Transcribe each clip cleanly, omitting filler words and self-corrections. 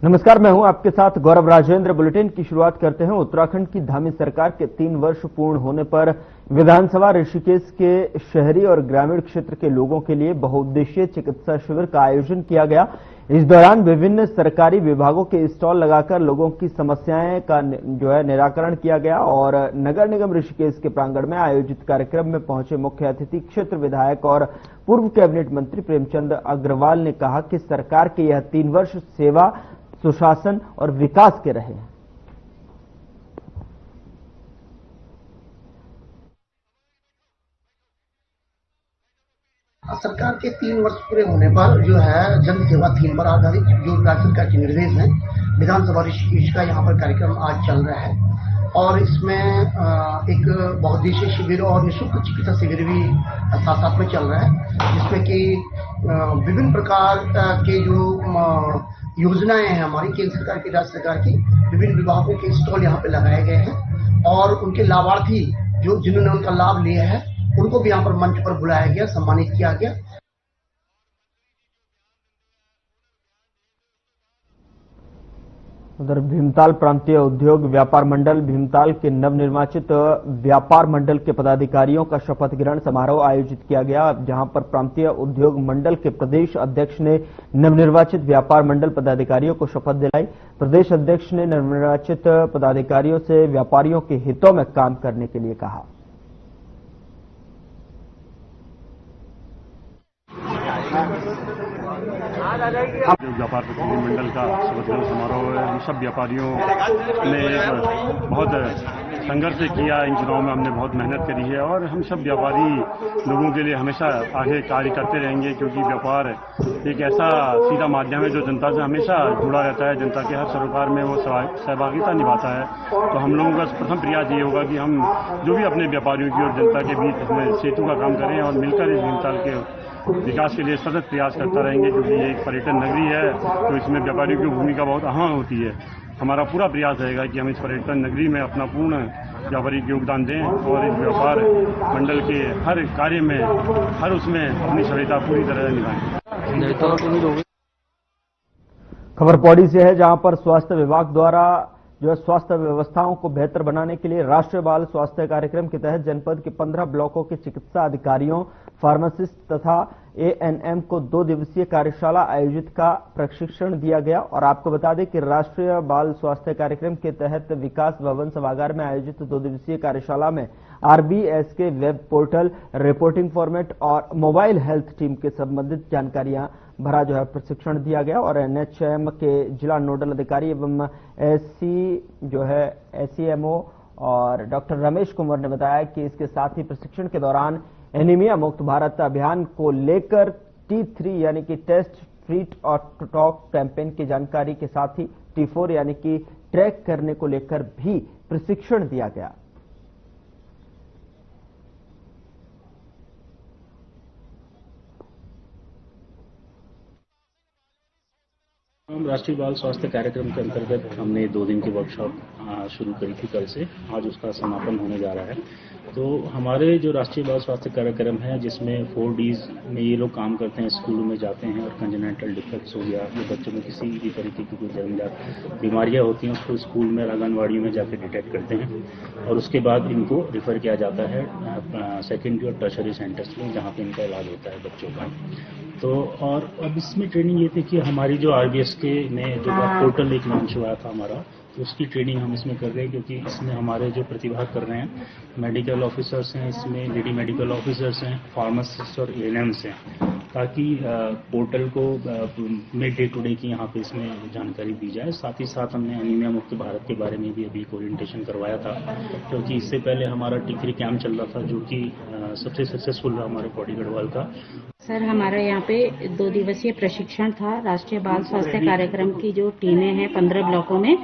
नमस्कार, मैं हूं आपके साथ गौरव राजेंद्र। बुलेटिन की शुरुआत करते हैं। उत्तराखंड की धामी सरकार के 3 वर्ष पूर्ण होने पर विधानसभा ऋषिकेश के शहरी और ग्रामीण क्षेत्र के लोगों के लिए बहुउद्देशीय चिकित्सा शिविर का आयोजन किया गया। इस दौरान विभिन्न सरकारी विभागों के स्टॉल लगाकर लोगों की समस्याएं का निराकरण किया गया और नगर निगम ऋषिकेश के प्रांगण में आयोजित कार्यक्रम में पहुंचे मुख्य अतिथि क्षेत्र विधायक और पूर्व कैबिनेट मंत्री प्रेमचंद अग्रवाल ने कहा कि सरकार के यह 3 वर्ष सेवा, सुशासन और विकास के रहे हैं। सरकार के 3 वर्ष पूरे होने पर जो है जन सेवा थीम पर आधारित जो राज्य सरकार के निर्देश हैं, विधानसभा ऋषिकेश का यहाँ पर कार्यक्रम आज चल रहा है और इसमें एक बहुउद्देशीय शिविर और निःशुल्क चिकित्सा शिविर भी साथ साथ में चल रहा है, जिसमें कि विभिन्न प्रकार के जो योजनाएं हैं हमारी केंद्र सरकार की, राज्य सरकार की, विभिन्न विभागों के स्टॉल यहाँ पे लगाए गए हैं और उनके लाभार्थी जो जिन्होंने उनका लाभ लिया है उनको भी यहाँ पर मंच पर बुलाया गया, सम्मानित किया गया। उधर भीमताल प्रांतीय उद्योग व्यापार मंडल भीमताल के नवनिर्वाचित व्यापार मंडल के पदाधिकारियों का शपथ ग्रहण समारोह आयोजित किया गया, जहां पर प्रांतीय उद्योग मंडल के प्रदेश अध्यक्ष ने नवनिर्वाचित व्यापार मंडल पदाधिकारियों को शपथ दिलाई। प्रदेश अध्यक्ष ने नवनिर्वाचित पदाधिकारियों से व्यापारियों के हितों में काम करने के लिए कहा। व्यापार प्रतिनिधिमंडल का शपथ ग्रहण समारोह है। हम सब व्यापारियों ने एक बहुत संघर्ष किया, इन चुनाव में हमने बहुत मेहनत करी है और हम सब व्यापारी लोगों के लिए हमेशा आगे कार्य करते रहेंगे, क्योंकि व्यापार एक ऐसा सीधा माध्यम है जो जनता से हमेशा जुड़ा रहता है, जनता के हर सरोकार में वो सहभागिता निभाता है। तो हम लोगों का प्रथम प्रयास ये होगा कि हम जो भी अपने व्यापारियों की और जनता के बीच इसमें सेतु का काम करें और मिलकर इस भीमताल के विकास के लिए सतत प्रयास करता रहेंगे, क्योंकि ये एक पर्यटन नगरी है तो इसमें व्यापारियों की भूमिका बहुत अहम होती है। हमारा पूरा प्रयास रहेगा कि हम इस पर्यटन नगरी में अपना पूर्ण व्यापारिक योगदान दें और इस व्यापार मंडल के हर कार्य में, हर उसमें अपनी सहायता पूरी तरह निभाएं। खबर पौड़ी से है, जहां पर स्वास्थ्य विभाग द्वारा स्वास्थ्य व्यवस्थाओं को बेहतर बनाने के लिए राष्ट्रीय बाल स्वास्थ्य कार्यक्रम के तहत जनपद के 15 ब्लॉकों के चिकित्सा अधिकारियों, फार्मासिस्ट तथा एएनएम को 2 दिवसीय कार्यशाला आयोजित का प्रशिक्षण दिया गया। और आपको बता दें कि राष्ट्रीय बाल स्वास्थ्य कार्यक्रम के तहत विकास भवन सभागार में आयोजित 2 दिवसीय कार्यशाला में आरबीएस के वेब पोर्टल, रिपोर्टिंग फॉर्मेट और मोबाइल हेल्थ टीम के संबंधित जानकारियां भरा प्रशिक्षण दिया गया। और एनएचएम के जिला नोडल अधिकारी एवं एसीएमओ और डॉक्टर रमेश कुमार ने बताया कि इसके साथ ही प्रशिक्षण के दौरान एनीमिया मुक्त भारत अभियान को लेकर T3 यानी कि टेस्ट, ट्रीट और टॉक कैंपेन की जानकारी के साथ ही T4 यानी कि ट्रैक करने को लेकर भी प्रशिक्षण दिया गया। राष्ट्रीय बाल स्वास्थ्य कार्यक्रम के अंतर्गत हमने 2 दिन की वर्कशॉप शुरू करी थी कल से, आज उसका समापन होने जा रहा है। तो हमारे जो राष्ट्रीय बाल स्वास्थ्य कार्यक्रम है, जिसमें 4 Ds में ये लोग काम करते हैं, स्कूलों में जाते हैं और कंजेनिटल डिफेक्ट्स हो गया, जो बच्चों में किसी भी तरीके की कोई जन्मजात बीमारियां होती हैं उसको स्कूल में, आंगनबाड़ी में जाकर डिटेक्ट करते हैं और उसके बाद इनको रिफर किया जाता है सेकेंडरी और टर्शरी सेंटर्स में, जहाँ पे इनका इलाज होता है बच्चों का। तो और अब इसमें ट्रेनिंग ये थी कि हमारी जो आरबीएस के में जो पोर्टल एक लॉन्च हुआ था हमारा, तो उसकी ट्रेनिंग हम इसमें कर रहे हैं, क्योंकि इसमें हमारे जो प्रतिभाग कर रहे हैं मेडिकल ऑफिसर्स हैं, इसमें लेडी मेडिकल ऑफिसर्स हैं, फार्मासिस्ट और एएनएम्स हैं, ताकि पोर्टल को में डे टू डे की यहाँ पे इसमें जानकारी दी जाए। साथ ही साथ हमने एनीमिया मुक्त भारत के बारे में भी अभी एक ओरिएंटेशन करवाया था, क्योंकि इससे पहले हमारा T3 कैंप चल रहा था जो कि सबसे सक्सेसफुल रहा हमारे पौड़ी गढ़वाल का। सर, हमारा यहाँ पे 2 दिवसीय प्रशिक्षण था। राष्ट्रीय बाल स्वास्थ्य कार्यक्रम की जो टीमें हैं 15 ब्लॉकों में,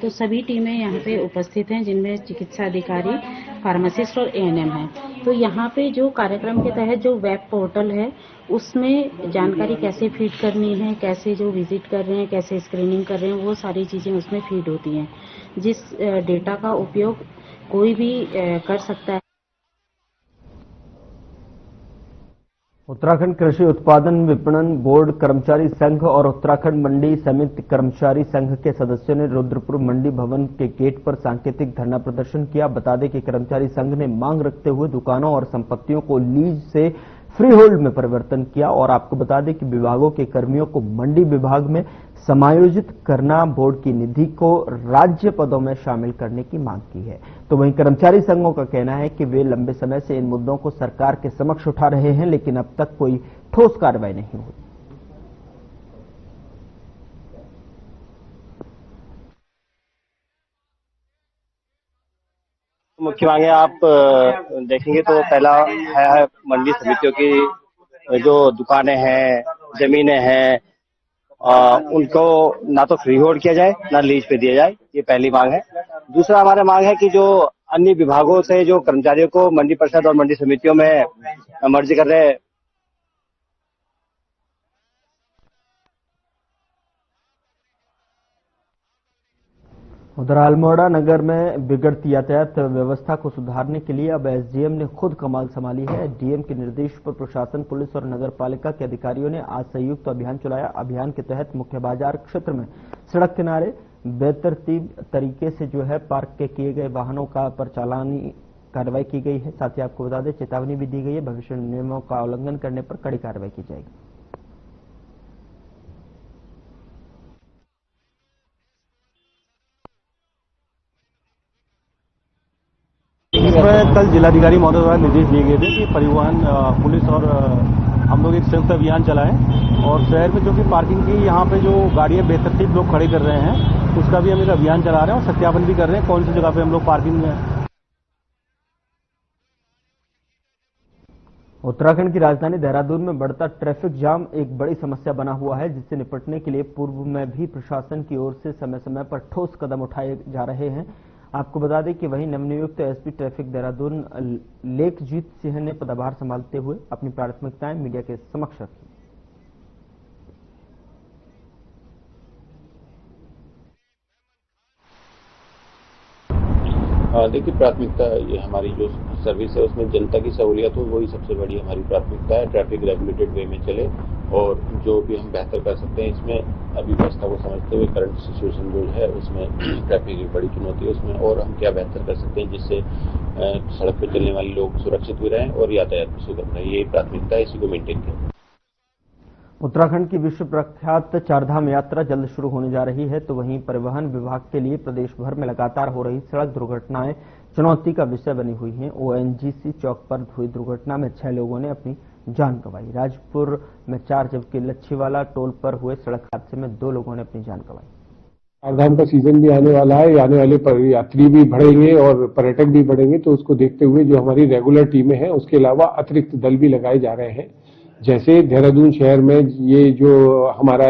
तो सभी टीमें यहाँ पे उपस्थित हैं, जिनमें चिकित्सा अधिकारी, फार्मासिस्ट और एएनएम हैं। तो यहाँ पे जो कार्यक्रम के तहत जो वेब पोर्टल है उसमें जानकारी कैसे फीड करनी है, कैसे जो विजिट कर रहे हैं, कैसे स्क्रीनिंग कर रहे हैं, वो सारी चीजें उसमें फीड होती हैं, जिस डेटा का उपयोग कोई भी कर सकता है। उत्तराखंड कृषि उत्पादन विपणन बोर्ड कर्मचारी संघ और उत्तराखंड मंडी समिति कर्मचारी संघ के सदस्यों ने रुद्रपुर मंडी भवन के गेट पर सांकेतिक धरना प्रदर्शन किया। बता दें कि कर्मचारी संघ ने मांग रखते हुए दुकानों और संपत्तियों को लीज से फ्री होल्ड में परिवर्तन किया और आपको बता दें कि विभागों के कर्मियों को मंडी विभाग में समायोजित करना, बोर्ड की निधि को राज्य पदों में शामिल करने की मांग की है। तो वहीं कर्मचारी संघों का कहना है कि वे लंबे समय से इन मुद्दों को सरकार के समक्ष उठा रहे हैं, लेकिन अब तक कोई ठोस कार्रवाई नहीं हुई। मुख्य मांगे आप देखेंगे तो पहला है मंडी समितियों की जो दुकानें हैं, जमीनें हैं, उनको ना तो फ्री होल्ड किया जाए ना लीज पे दिया जाए, ये पहली मांग है। दूसरा हमारा मांग है कि जो अन्य विभागों से जो कर्मचारियों को मंडी परिषद और मंडी समितियों में मर्जी कर रहे हैं, उधर अल्मोड़ा नगर में बिगड़ती यातायात व्यवस्था को सुधारने के लिए अब एसडीएम ने खुद कमान संभाली है। डीएम के निर्देश पर प्रशासन, पुलिस और नगर पालिका के अधिकारियों ने आज संयुक्त अभियान चलाया। अभियान के तहत मुख्य बाजार क्षेत्र में सड़क किनारे बेतरतीब तरीके से पार्क के किए गए वाहनों पर चालानी कार्रवाई की गई है। साथ ही आपको बता दें, चेतावनी भी दी गई है, भविष्य में नियमों का उल्लंघन करने पर कड़ी कार्रवाई की जाएगी। इसमें कल जिलाधिकारी महोदय द्वारा निर्देश दिए गए थे कि परिवहन, पुलिस और हम लोग एक संयुक्त अभियान चलाएं और शहर में जो कि पार्किंग की यहाँ पे जो गाड़ियां बेतरतीब लोग खड़े कर रहे हैं, उसका भी हम एक अभियान चला रहे हैं और सत्यापन भी कर रहे हैं कौन सी जगह पे हम लोग पार्किंग में। उत्तराखंड की राजधानी देहरादून में बढ़ता ट्रैफिक जाम एक बड़ी समस्या बना हुआ है, जिससे निपटने के लिए पूर्व में भी प्रशासन की ओर से समय समय पर ठोस कदम उठाए जा रहे हैं। आपको बता दें कि वहीं नवनियुक्त एसपी ट्रैफिक देहरादून लेखजीत सिंह ने पदभार संभालते हुए अपनी प्राथमिकताएं मीडिया के समक्ष रखी। देखिए, प्राथमिकता ये हमारी जो सर्विस है उसमें जनता की सहूलियत हो, वही सबसे बड़ी हमारी प्राथमिकता है। ट्रैफिक रेगुलेटेड वे में चले और जो भी हम बेहतर कर सकते हैं इसमें अभी व्यवस्था को समझते हुए करंट सिचुएशन जो है उसमें ट्रैफिक की बड़ी चुनौती है, उसमें और हम क्या बेहतर कर सकते हैं जिससे सड़क पर चलने वाले लोग सुरक्षित भी रहें और यातायात भी सुगम रहे। यही प्राथमिकता है, इसी को मेंटेन करें। उत्तराखंड की विश्व प्रख्यात चारधाम यात्रा जल्द शुरू होने जा रही है, तो वहीं परिवहन विभाग के लिए प्रदेश भर में लगातार हो रही सड़क दुर्घटनाएं चुनौती का विषय बनी हुई हैं। ओएनजीसी चौक पर हुई दुर्घटना में 6 लोगों ने अपनी जान गंवाई। राजपुर में 4 जबकि लच्छीवाला टोल पर हुए सड़क हादसे में 2 लोगों ने अपनी जान गंवाई। चारधाम का सीजन भी आने वाला है, आने वाले यात्री भी बढ़ेंगे और पर्यटक भी बढ़ेंगे, तो उसको देखते हुए जो हमारी रेगुलर टीमें हैं उसके अलावा अतिरिक्त दल भी लगाए जा रहे हैं। जैसे देहरादून शहर में ये जो हमारा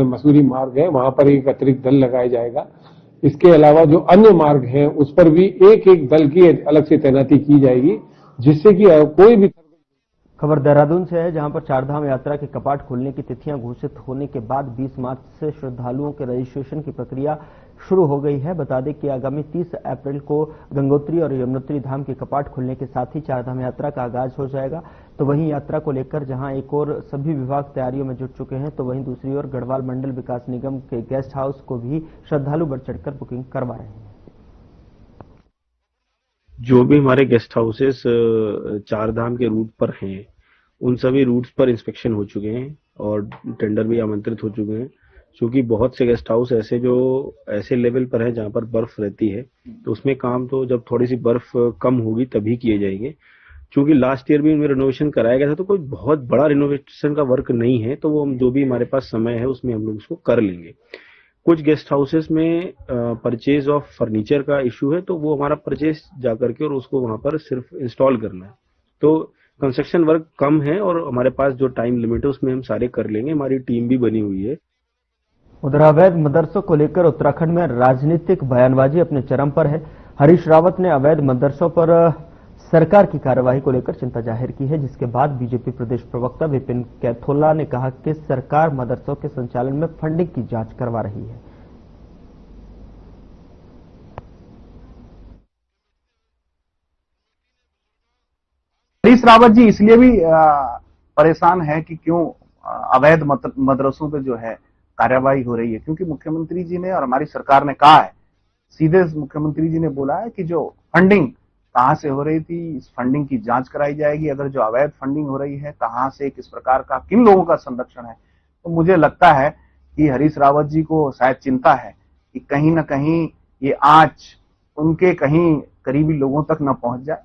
मसूरी मार्ग है वहां पर एक अतिरिक्त दल लगाया जाएगा। इसके अलावा जो अन्य मार्ग हैं उस पर भी एक एक दल की अलग से तैनाती की जाएगी, जिससे कि कोई भी। खबर देहरादून से है, जहां पर चारधाम यात्रा के कपाट खोलने की तिथियां घोषित होने के बाद 20 मार्च से श्रद्धालुओं के रजिस्ट्रेशन की प्रक्रिया शुरू हो गई है। बता दें कि आगामी 30 अप्रैल को गंगोत्री और यमुनोत्री धाम के कपाट खुलने के साथ ही चारधाम यात्रा का आगाज हो जाएगा। तो वहीं यात्रा को लेकर जहां एक और सभी विभाग तैयारियों में जुट चुके हैं, तो वहीं दूसरी ओर गढ़वाल मंडल विकास निगम के गेस्ट हाउस को भी श्रद्धालु बढ़ चढ़कर बुकिंग करवा रहे हैं। जो भी हमारे गेस्ट हाउसेस चारधाम के रूट पर हैं, उन सभी रूट्स पर इंस्पेक्शन हो चुके हैं और टेंडर भी आमंत्रित हो चुके हैं। क्योंकि बहुत से गेस्ट हाउस ऐसे लेवल पर है जहां पर बर्फ रहती है, तो उसमें काम तो जब थोड़ी सी बर्फ कम होगी तभी किए जाएंगे। क्योंकि लास्ट ईयर भी उनमें रिनोवेशन कराया गया था, तो कोई बहुत बड़ा रिनोवेशन का वर्क नहीं है, तो वो हम जो भी हमारे पास समय है उसमें हम लोग उसको कर लेंगे। कुछ गेस्ट हाउसेस में परचेज ऑफ फर्नीचर का इशू है, तो वो हमारा परचेज जाकर के और उसको वहां पर सिर्फ इंस्टॉल करना है। तो कंस्ट्रक्शन वर्क कम है और हमारे पास जो टाइम लिमिट है उसमें हम सारे कर लेंगे। हमारी टीम भी बनी हुई है। उधर अवैध मदरसों को लेकर उत्तराखंड में राजनीतिक बयानबाजी अपने चरम पर है। हरीश रावत ने अवैध मदरसों पर सरकार की कार्रवाई को लेकर चिंता जाहिर की है, जिसके बाद बीजेपी प्रदेश प्रवक्ता विपिन कैथोला ने कहा कि सरकार मदरसों के संचालन में फंडिंग की जांच करवा रही है। हरीश रावत जी इसलिए भी परेशान है कि क्यों अवैध मदरसों पे जो है कार्यवाही हो रही है, क्योंकि मुख्यमंत्री जी ने और हमारी सरकार ने कहा है, सीधे मुख्यमंत्री जी ने बोला है कि जो फंडिंग कहां से हो रही थी, इस फंडिंग की जांच कराई जाएगी। अगर जो अवैध फंडिंग हो रही है कहां से, किस प्रकार का, किन लोगों का संरक्षण है, तो मुझे लगता है कि हरीश रावत जी को शायद चिंता है कि कहीं ना कहीं ये आंच उनके कहीं करीबी लोगों तक न पहुंच जाए।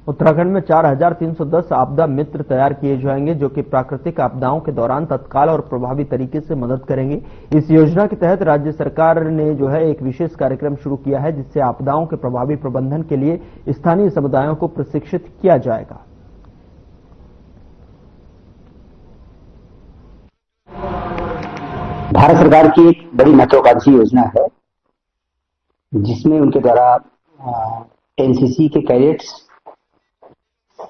उत्तराखंड में 4,310 आपदा मित्र तैयार किए जाएंगे जो कि प्राकृतिक आपदाओं के दौरान तत्काल और प्रभावी तरीके से मदद करेंगे। इस योजना के तहत राज्य सरकार ने जो है एक विशेष कार्यक्रम शुरू किया है जिससे आपदाओं के प्रभावी प्रबंधन के लिए स्थानीय समुदायों को प्रशिक्षित किया जाएगा। भारत सरकार की एक बड़ी महत्वाकांक्षी योजना है जिसमें उनके द्वारा एनसीसी के कैडेट्स,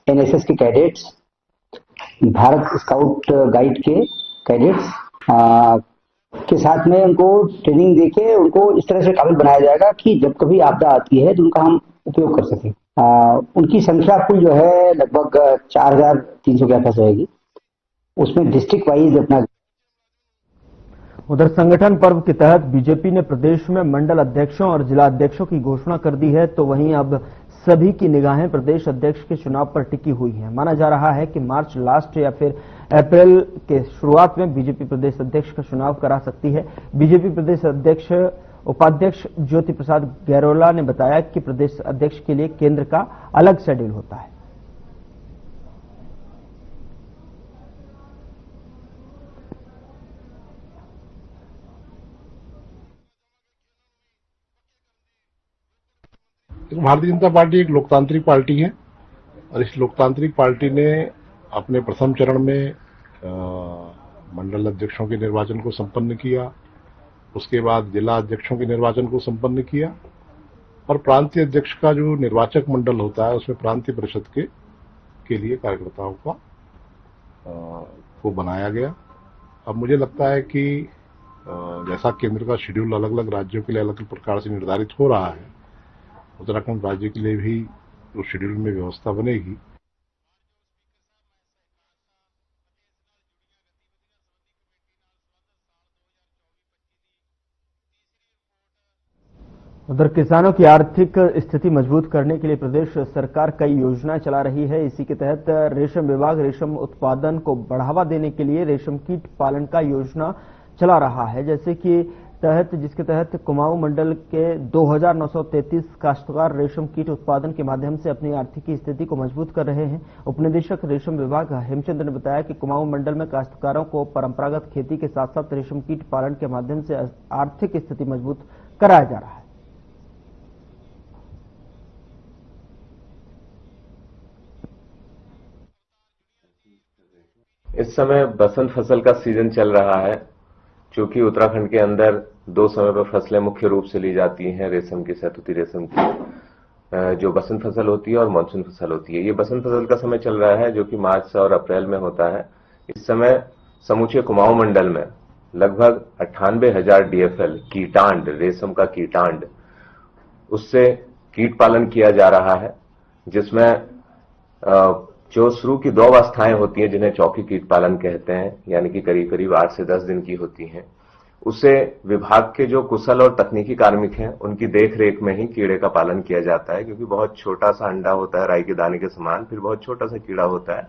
एनएसएस के कैडेट्स, भारत स्काउट गाइड के कैडेट्स के साथ में उनको ट्रेनिंग देके उनको इस तरह से काबिल बनाया जाएगा कि जब कभी आपदा आती है तो उनका हम उपयोग कर सकें। उनकी संख्या कुल जो है लगभग 4,300 के आसपास रहेगी। उसमें डिस्ट्रिक्ट वाइज अपना। उधर संगठन पर्व के तहत बीजेपी ने प्रदेश में मंडल अध्यक्षों और जिला अध्यक्षों की घोषणा कर दी है, तो वहीं अब सभी की निगाहें प्रदेश अध्यक्ष के चुनाव पर टिकी हुई हैं। माना जा रहा है कि मार्च लास्ट या फिर अप्रैल के शुरुआत में बीजेपी प्रदेश अध्यक्ष का चुनाव करा सकती है। बीजेपी प्रदेश अध्यक्ष उपाध्यक्ष ज्योति प्रसाद गैरोला ने बताया कि प्रदेश अध्यक्ष के लिए केंद्र का अलग शेड्यूल होता है। भारतीय जनता पार्टी एक लोकतांत्रिक पार्टी है और इस लोकतांत्रिक पार्टी ने अपने प्रथम चरण में मंडल अध्यक्षों के निर्वाचन को संपन्न किया, उसके बाद जिला अध्यक्षों के निर्वाचन को संपन्न किया और प्रांतीय अध्यक्ष का जो निर्वाचक मंडल होता है उसमें प्रांतीय परिषद के लिए कार्यकर्ताओं का को बनाया गया। अब मुझे लगता है कि जैसा केंद्र का शेड्यूल अलग अलग राज्यों के लिए अलग अलग प्रकार से निर्धारित हो रहा है, उत्तराखंड राज्य के लिए भी उस शेड्यूल में व्यवस्था बनेगी। उधर किसानों की आर्थिक स्थिति मजबूत करने के लिए प्रदेश सरकार कई योजनाएं चला रही है। इसी के तहत रेशम विभाग रेशम उत्पादन को बढ़ावा देने के लिए रेशम कीट पालन का योजना चला रहा है, जैसे कि जिसके तहत कुमाऊं मंडल के 2,933 काश्तकार रेशम कीट उत्पादन के माध्यम से अपनी आर्थिक स्थिति को मजबूत कर रहे हैं। उपनिदेशक रेशम विभाग हेमचंद्र ने बताया कि कुमाऊं मंडल में काश्तकारों को परंपरागत खेती के साथ साथ रेशम कीट पालन के माध्यम से आर्थिक स्थिति मजबूत कराया जा रहा है। इस समय बसंत फसल का सीजन चल रहा है, चूंकि उत्तराखंड के अंदर दो समय पर फसलें मुख्य रूप से ली जाती हैं, रेशम की, सहतूती रेशम की, जो बसंत फसल होती है और मानसून फसल होती है। ये बसंत फसल का समय चल रहा है जो कि मार्च और अप्रैल में होता है। इस समय समूचे कुमाऊं मंडल में लगभग 98,000 DFL कीटांड, रेशम का कीटांड, उससे कीट पालन किया जा रहा है, जिसमें जो शुरू की 2 अवस्थाएं होती हैं जिन्हें चौकी कीट पालन कहते हैं, यानी कि करीब करीब 8 से 10 दिन की होती हैं, उसे विभाग के जो कुशल और तकनीकी कार्मिक हैं उनकी देख रेख में ही कीड़े का पालन किया जाता है, क्योंकि बहुत छोटा सा अंडा होता है राई के दाने के समान, फिर बहुत छोटा सा कीड़ा होता है।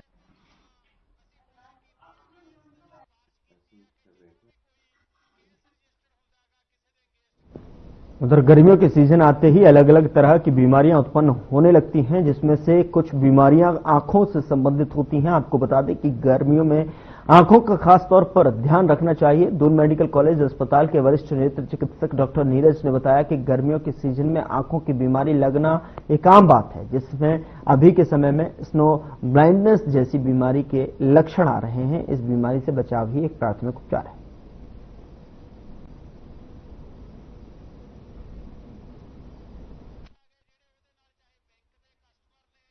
उधर गर्मियों के सीजन आते ही अलग अलग तरह की बीमारियां उत्पन्न होने लगती हैं, जिसमें से कुछ बीमारियां आंखों से संबंधित होती हैं। आपको बता दें कि गर्मियों में आंखों का खास तौर पर ध्यान रखना चाहिए। दून मेडिकल कॉलेज अस्पताल के वरिष्ठ नेत्र चिकित्सक डॉक्टर नीरज ने बताया कि गर्मियों के सीजन में आंखों की बीमारी लगना एक आम बात है, जिसमें अभी के समय में स्नो ब्लाइंडनेस जैसी बीमारी के लक्षण आ रहे हैं। इस बीमारी से बचाव ही एक प्राथमिक उपचार है।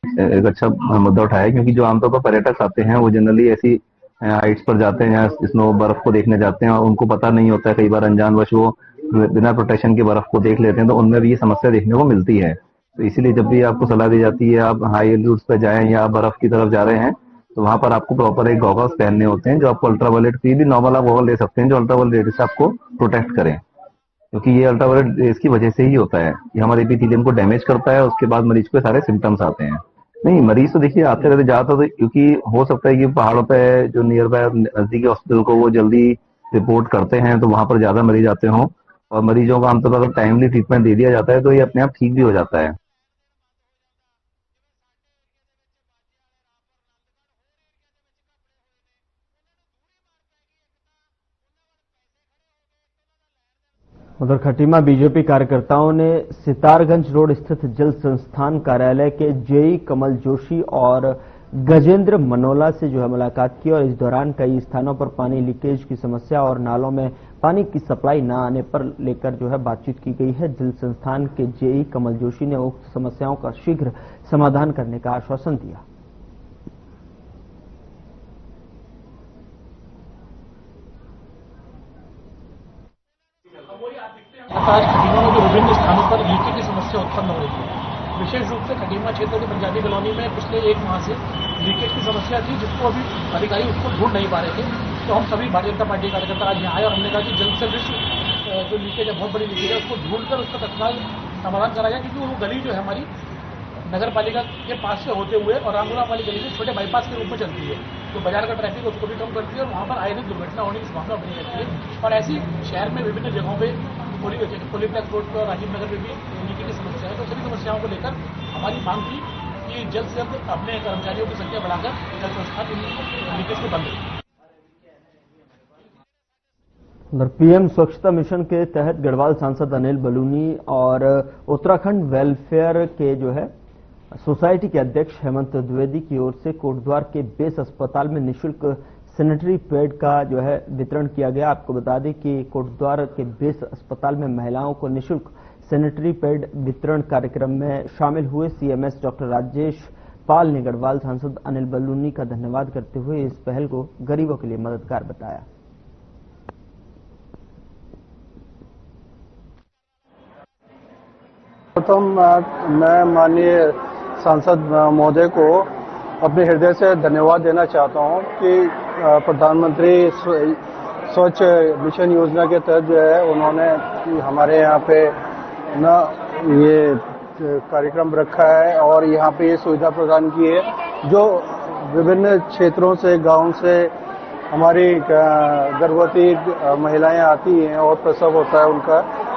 एक अच्छा मुद्दा उठाया, क्योंकि जो आमतौर पर पर्यटक आते हैं वो जनरली ऐसी हाइट्स पर जाते हैं, स्नो बर्फ को देखने जाते हैं और उनको पता नहीं होता है, कई बार अनजानवश वो बिना प्रोटेक्शन के बर्फ को देख लेते हैं, तो उनमें भी ये समस्या देखने को मिलती है। तो इसीलिए जब भी आपको सलाह दी जाती है आप हाई एल्टीट्यूड्स पर जाएं या आप बर्फ की तरफ जा रहे हैं तो वहां पर आपको प्रॉपर एक गॉगल्स पहनने होते हैं जो आपको अल्ट्रावायलेट की भी नॉर्मल आप गॉगल ले सकते हैं जो अल्ट्रावायलेट रेडियस से आपको प्रोटेक्ट करें, क्योंकि ये अल्ट्रावायलेट रेडियस की वजह से ही होता है। ये हमारे एपिथेलियम को डैमेज करता है, उसके बाद मरीज को सारे सिम्टम्स आते हैं। नहीं, मरीज तो देखिए आते रहते जाते, तो क्योंकि हो सकता है कि पहाड़ों पे जो नियर बाय नजदीकी हॉस्पिटल को वो जल्दी रिपोर्ट करते हैं तो वहां पर ज्यादा मरीज आते हों, और मरीजों को आमतौर पर अगर टाइमली ट्रीटमेंट दे दिया जाता है तो ये अपने आप ठीक भी हो जाता है। उधर खटीमा बीजेपी कार्यकर्ताओं ने सितारगंज रोड स्थित जल संस्थान कार्यालय के जेई कमल जोशी और गजेंद्र मनोला से जो है मुलाकात की और इस दौरान कई स्थानों पर पानी लीकेज की समस्या और नालों में पानी की सप्लाई न आने पर लेकर जो है बातचीत की गई है। जल संस्थान के जेई कमल जोशी ने उक्त समस्याओं का शीघ्र समाधान करने का आश्वासन दिया। आज खटीमा में जो विभिन्न स्थानों पर लीकेज की समस्या उत्पन्न हो रही है, विशेष रूप से खटीमा क्षेत्र के पंजाबी कॉलोनी में पिछले 1 माह से लीकेज की समस्या थी, जिसको अभी अधिकारी उसको ढूंढ नहीं पा रहे थे। तो हम सभी भारतीय जनता पार्टी कार्यकर्ता आज यहाँ आए और हमने कहा कि जल्द से जल्द जो लीकेज है, बहुत बड़ी लीकेज है, उसको ढूंढकर उसका तत्काल समाधान कराया जाए, क्योंकि वो गली जो है हमारी नगर पालिका के पास से होते हुए और रामपुरा वाली गली से छोटे बाईपास के रूप में चलती है, तो बाजार का ट्रैफिक उसको भी कम करती है और वहाँ पर आए दिन दुर्घटना होने की संभावना बनी रहती है। और ऐसी शहर में विभिन्न जगहों पे पोलीप्लेक्स रोड पर राजीव नगर में भी लीकेज की समस्या है। तो सभी समस्याओं को लेकर हमारी मांग थी कि जल्द से जल्द अपने कर्मचारियों की संख्या बढ़ाकर जल संस्थान लीकेज को बंद करें। उधर पीएम स्वच्छता मिशन के तहत गढ़वाल सांसद अनिल बलूनी और उत्तराखंड वेलफेयर के जो है सोसाइटी के अध्यक्ष हेमंत द्विवेदी की ओर से कोटद्वार के बेस अस्पताल में निःशुल्क सैनिटरी पैड का जो है वितरण किया गया। आपको बता दें कि कोटद्वार के बेस अस्पताल में महिलाओं को निःशुल्क सैनिटरी पैड वितरण कार्यक्रम में शामिल हुए सीएमएस डॉक्टर राजेश पाल ने गढ़वाल सांसद अनिल बलूनी का धन्यवाद करते हुए इस पहल को गरीबों के लिए मददगार बताया। प्रथम मैं माननीय सांसद महोदय को अपने हृदय से धन्यवाद देना चाहता हूं कि प्रधानमंत्री स्वच्छ मिशन योजना के तहत जो है उन्होंने हमारे यहाँ पे न ये कार्यक्रम रखा है और यहाँ पे ये सुविधा प्रदान की है। जो विभिन्न क्षेत्रों से, गांव से हमारी गर्भवती महिलाएं आती हैं और प्रसव होता है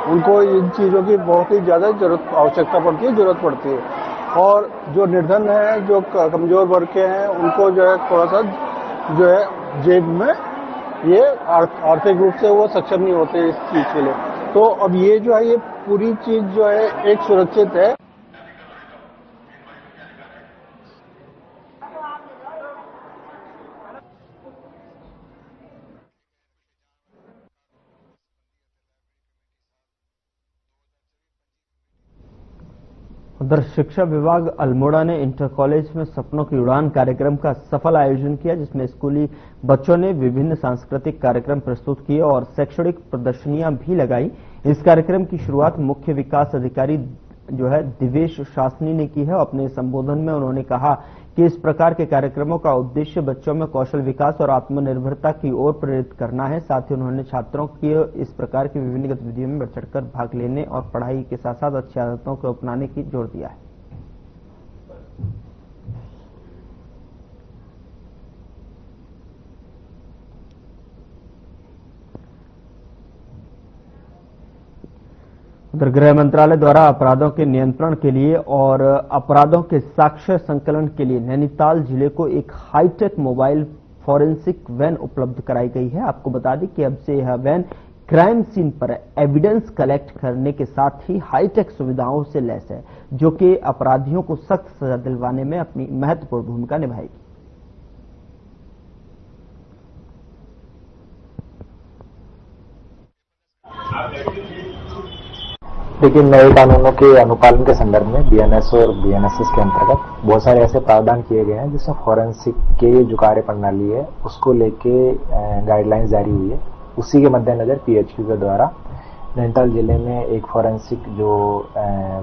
उनको इन चीज़ों की बहुत ही ज़्यादा आवश्यकता पड़ती है, जरूरत पड़ती है। और जो निर्धन है, जो कमजोर वर्ग के हैं, उनको जो है थोड़ा सा जो है जेब में ये आर्थिक रूप से वो सक्षम नहीं होते इस चीज़ के लिए। तो अब ये जो है ये पूरी चीज़ जो है एक सुरक्षित है। उधर शिक्षा विभाग अल्मोड़ा ने इंटर कॉलेज में सपनों की उड़ान कार्यक्रम का सफल आयोजन किया, जिसमें स्कूली बच्चों ने विभिन्न सांस्कृतिक कार्यक्रम प्रस्तुत किए और शैक्षणिक प्रदर्शनियां भी लगाई। इस कार्यक्रम की शुरुआत मुख्य विकास अधिकारी जो है दिवेश शासनी ने की है। अपने संबोधन में उन्होंने कहा कि इस प्रकार के कार्यक्रमों का उद्देश्य बच्चों में कौशल विकास और आत्मनिर्भरता की ओर प्रेरित करना है। साथ ही उन्होंने छात्रों की इस प्रकार की विभिन्न गतिविधियों में बढ़ चढ़कर भाग लेने और पढ़ाई के साथ साथ अच्छी आदतों को अपनाने की जोर दिया है। उधर गृह मंत्रालय द्वारा अपराधों के नियंत्रण के लिए और अपराधों के साक्ष्य संकलन के लिए नैनीताल जिले को एक हाईटेक मोबाइल फॉरेंसिक वैन उपलब्ध कराई गई है। आपको बता दें कि अब से यह वैन क्राइम सीन पर एविडेंस कलेक्ट करने के साथ ही हाईटेक सुविधाओं से लैस है, जो कि अपराधियों को सख्त सजा दिलवाने में अपनी महत्वपूर्ण भूमिका निभाएगी। लेकिन नए कानूनों के अनुपालन के संदर्भ में बीएनएस और बीएनएसएस के अंतर्गत बहुत सारे ऐसे प्रावधान किए गए हैं जिसमें फॉरेंसिक के जो कार्य प्रणाली है उसको लेके गाइडलाइंस जारी हुई है। उसी के मद्देनजर पीएचक्यू के द्वारा नैनीताल जिले में एक फॉरेंसिक जो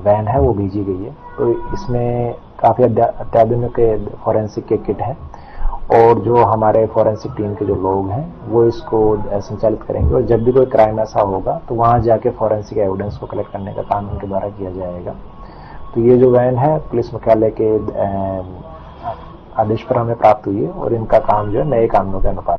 वैन है वो भेजी गई है। तो इसमें काफी अत्याधुनिक फॉरेंसिक के किट है और जो हमारे फॉरेंसिक टीम के जो लोग हैं वो इसको संचालित करेंगे। और जब भी कोई क्राइम ऐसा होगा तो वहां जाके फॉरेंसिक एविडेंस को कलेक्ट करने का काम उनके द्वारा किया जाएगा। तो ये जो वैन है पुलिस मुख्यालय के आदेश पर हमें प्राप्त हुई है और इनका काम जो है नए कानूनों के अनुपात।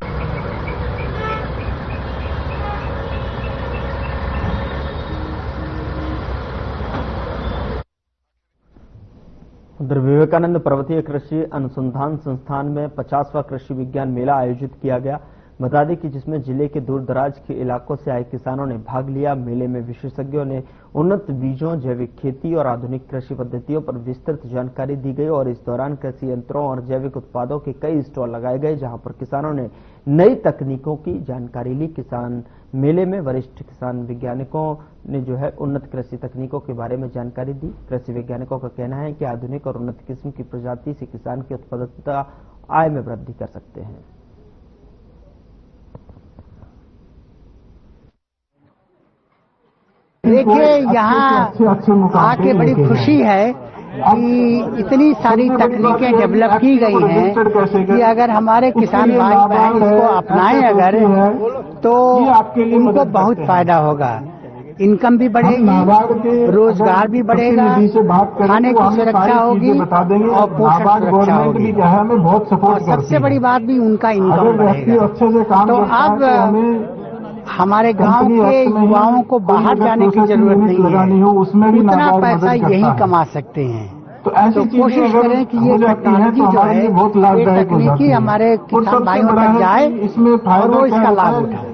उधर विवेकानंद पर्वतीय कृषि अनुसंधान संस्थान में 50वां कृषि विज्ञान मेला आयोजित किया गया। बता दें कि जिसमें जिले के दूर दराज के इलाकों से आए किसानों ने भाग लिया। मेले में विशेषज्ञों ने उन्नत बीजों, जैविक खेती और आधुनिक कृषि पद्धतियों पर विस्तृत जानकारी दी गई और इस दौरान कृषि यंत्रों और जैविक उत्पादों के कई स्टॉल लगाए गए, जहां पर किसानों ने नई तकनीकों की जानकारी ली। किसान मेले में वरिष्ठ किसान वैज्ञानिकों ने जो है उन्नत कृषि तकनीकों के बारे में जानकारी दी। कृषि वैज्ञानिकों का कहना है कि आधुनिक और उन्नत किस्म की प्रजाति से किसान की उत्पादकता, आय में वृद्धि कर सकते हैं। देखिए, यहाँ आके बड़ी खुशी है कि इतनी सारी तकनीकें डेवलप की गई हैं कि अगर हमारे किसान भाई बहन इसको अपनाएं अगर तो उनको बहुत फायदा होगा। इनकम भी बढ़ेगी, रोजगार भी बढ़ेगा, खाने की सुरक्षा होगी और पोषण सुरक्षा होगी और सबसे बड़ी बात भी उनका इनकम बढ़ेगा। तो अब हमारे गांव के युवाओं को बाहर जाने की जरूरत नहीं है, उतना पैसा यही कमा सकते हैं। तो कोशिश करें कि ये टेक्नोलॉजी जो है, ये तकनीकी हमारे किसान भाइयों तक जाए और वो इसका लाभ उठाए।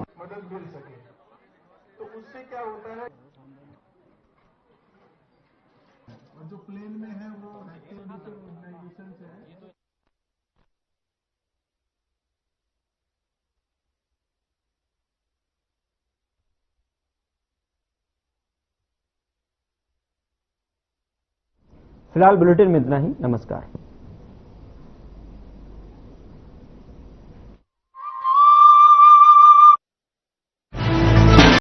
जो प्लेन में है वो ऑर्गेनाइजेशन से है। फिलहाल बुलेटिन में इतना ही। नमस्कार।